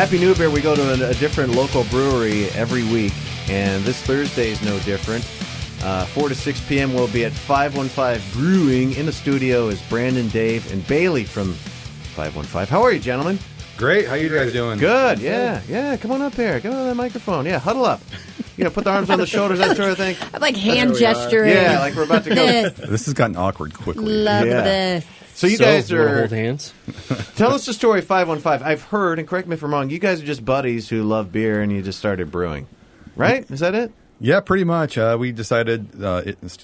Happy New Beer, we go to a different local brewery every week, and this Thursday is no different. 4 to 6 p.m. we'll be at 515 Brewing. In the studio is Brandon, Dave, and Bailey from 515. How are you, gentlemen? Great. How you guys doing? Good, yeah. Come on up here. Come on that microphone. Yeah, huddle up. Put the arms on the shoulders, that sort of thing. I'm like hand gesturing. Yeah, like we're about to go. This has gotten awkward quickly. Love this. So you guys are... hold hands? Tell us the story, 515. I've heard, and correct me if I'm wrong, you guys are just buddies who love beer and you just started brewing. Right? Is that it? Yeah, pretty much. We decided,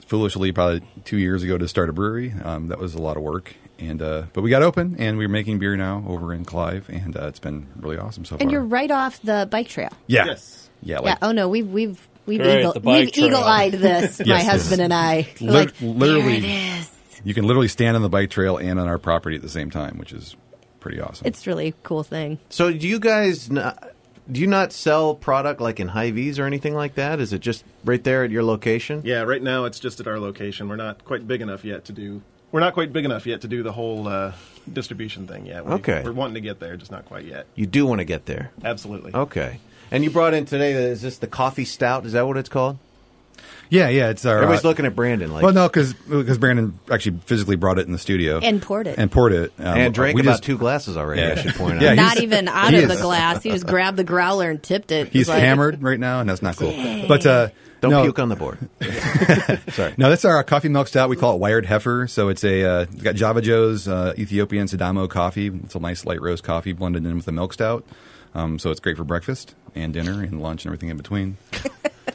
foolishly, probably 2 years ago to start a brewery. That was a lot of work. But we got open, and we're making beer now over in Clive, and it's been really awesome so far. And you're right off the bike trail. Yeah. Yes. Yeah. Oh, no, we've Right, eagle-eyed this, my husband and I. Literally, there it is. you can literally stand on the bike trail and on our property at the same time, which is pretty awesome. It's really a cool thing. So do you guys... Do you not sell product like in Hy-Vees or anything like that? Is it just right there at your location? Yeah, right now it's just at our location. We're not quite big enough yet to do the whole distribution thing yet. We're wanting to get there, just not quite yet. You do want to get there. Absolutely. Okay. And you brought in today, is this the coffee stout? Is that what it's called? Yeah. It's our. Everybody's looking at Brandon. Like, well, no, because Brandon actually physically brought it in the studio And poured it. And drank about 2 glasses already, I should point out. Yeah, Not even out of the glass. He just grabbed the growler and tipped it. He's hammered right now, and that's not cool. But Don't puke on the board. Sorry. No, that's our coffee milk stout. We call it Wired Heifer. So it's it's got Java Joe's Ethiopian Sidamo coffee. It's a nice light roast coffee blended in with a milk stout. So it's great for breakfast and dinner and lunch and everything in between.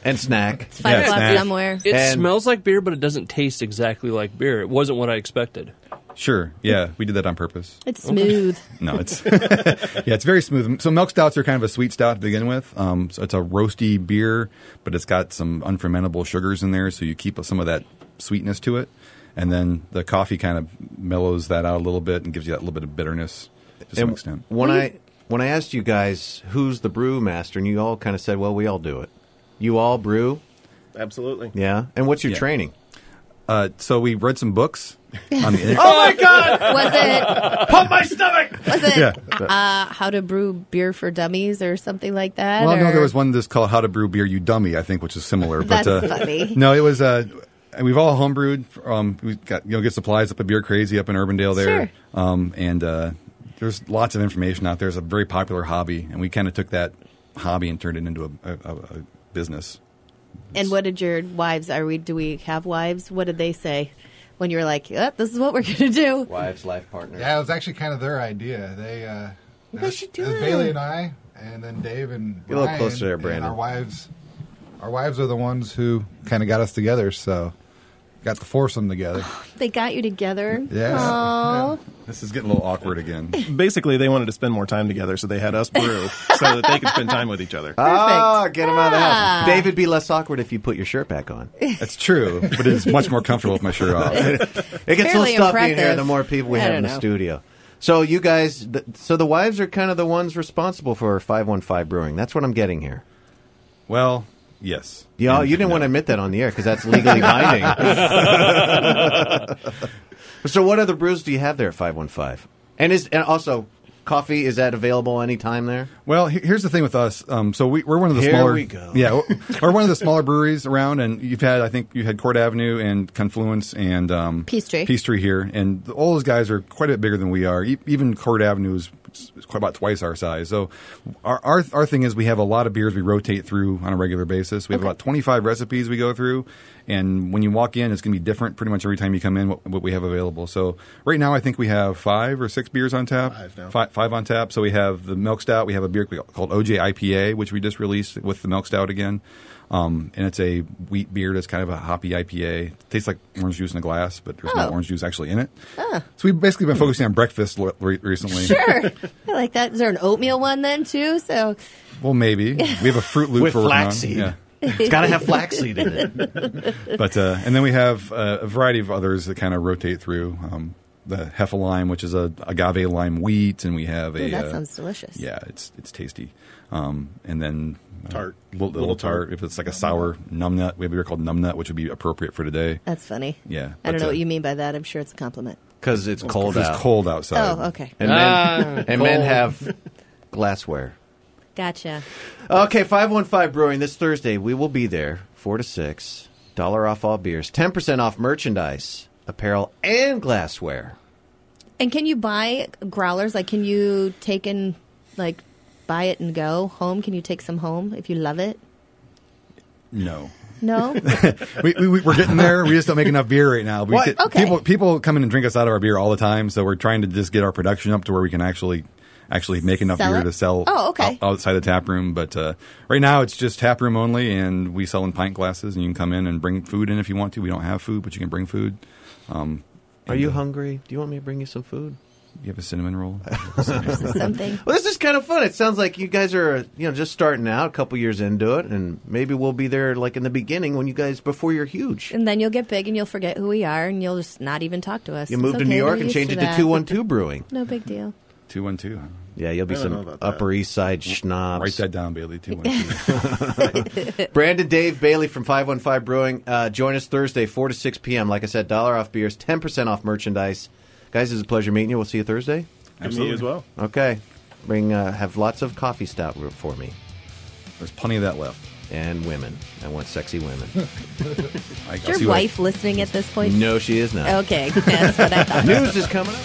And snack. It's 5 o'clock somewhere. It smells like beer, but it doesn't taste exactly like beer. It wasn't what I expected. Sure. Yeah, we did that on purpose. It's smooth. No, it's it's very smooth. So milk stouts are kind of a sweet stout to begin with. So it's a roasty beer, but it's got some unfermentable sugars in there, so you keep some of that sweetness to it. And then the coffee kind of mellows that out a little bit and gives you that little bit of bitterness to some extent. When I asked you guys who's the brew master, and you all kind of said, well, we all do it. You all brew? Absolutely. Yeah. And what's your training? So we read some books on the internet. Oh, my God! Was it... Pump my stomach! Was it How to Brew Beer for Dummies or something like that? Well, no, there was one that's called How to Brew Beer, You Dummy, I think, which is similar. That's funny. No, it was... we've all homebrewed. We've got get supplies up at Beer Crazy up in Urbandale there. Sure. There's lots of information out there. It's a very popular hobby, and we kind of took that hobby and turned it into a business. And what did your wives, do we have wives? What did they say when you were like, this is what we're going to do? Wives, life partners. Yeah, it was actually kind of their idea. You guys should do it. Bailey and I, and then Dave and Get a little closer there, Brandon. Our wives are the ones who kind of got us together, so got the foursome together. They got you together? Yeah. Aww. Yeah. This is getting a little awkward again. Basically, they wanted to spend more time together, so they had us brew so that they could spend time with each other. Perfect. Get them out of the house. Dave, it'd be less awkward if you put your shirt back on. That's true, but it is much more comfortable with my shirt off. It gets Fairly so stuffy in here, impressive. the more people we I have don't in the know. studio. So you guys, so the wives are kind of the ones responsible for 515 Brewing. That's what I'm getting here. Well, yes. Yeah, you didn't want to admit that on the air because that's legally binding. So what other brews do you have there at 515? And also, coffee, is that available anytime there? Well, here's the thing with us. So we're one of the Here smaller. we go. Yeah, we're one of the smaller breweries around, and I think you had Court Avenue and Confluence and Peachtree here, and all those guys are quite a bit bigger than we are. Even Court Avenue is quite about twice our size. So our thing is we have a lot of beers we rotate through on a regular basis. We have about 25 recipes we go through, and when you walk in, it's going to be different pretty much every time you come in what we have available. So right now I think we have 5 or 6 beers on tap. 5 now. Five on tap. So we have the milk stout. We have a beer called OJ IPA, which we just released with the milk stout again. And it's a wheat beer that's kind of a hoppy IPA. It tastes like orange juice in a glass, but there's no orange juice actually in it. So we've basically been focusing on breakfast recently. Sure. I like that. Is there an oatmeal one then, too? So, Well, maybe. We have a Fruit Loop With we're working on. flaxseed. Yeah. It's got to have flaxseed in it. But and then we have a variety of others that kind of rotate through. The Heffelime, which is a agave lime wheat, and we have that sounds delicious. Yeah, it's tasty. And then Tart. Little tart. If it's like a sour numbnut, we have a beer called Numbnut, which would be appropriate for today. That's funny. Yeah, I don't know what you mean by that. I'm sure it's a compliment. Because it's cold out. It's cold outside. Oh, okay. And men have glassware. Gotcha. Okay, 515 Brewing this Thursday. We will be there, 4 to 6. $1 off all beers, 10% off merchandise, apparel, and glassware. And can you buy growlers? Like, can you take and like buy it and go home? Can you take some home if you love it? No. No? We're getting there. We just don't make enough beer right now. Okay. People come in and drink us out of our beer all the time, so we're trying to just get our production up to where we can actually make enough beer to sell outside the tap room. But right now it's just tap room only, and we sell in pint glasses, and you can come in and bring food in if you want to. We don't have food, but you can bring food. Are you hungry? Do you want me to bring you some food? You have a cinnamon roll? Something. Well, this is kind of fun. It sounds like you guys are, just starting out, a couple years into it, and maybe we'll be there like in the beginning before you're huge. And then you'll get big and you'll forget who we are, and you'll just not even talk to us. You move to New York and change it to 212 Brewing. No big deal. 212, huh? Yeah, you'll be some Upper East Side schnapps. Write that down, Bailey, 212. Brandon, Dave, Bailey from 515 Brewing. Join us Thursday, 4 to 6 p.m. Like I said, $1 off beers, 10% off merchandise. Guys, it's a pleasure meeting you. We'll see you Thursday. Absolutely. Me as well. Okay. Have lots of coffee stout for me. There's plenty of that left. And women. I want sexy women. Is your wife listening at this point? No, she is not. Okay, that's what I thought. News is coming up.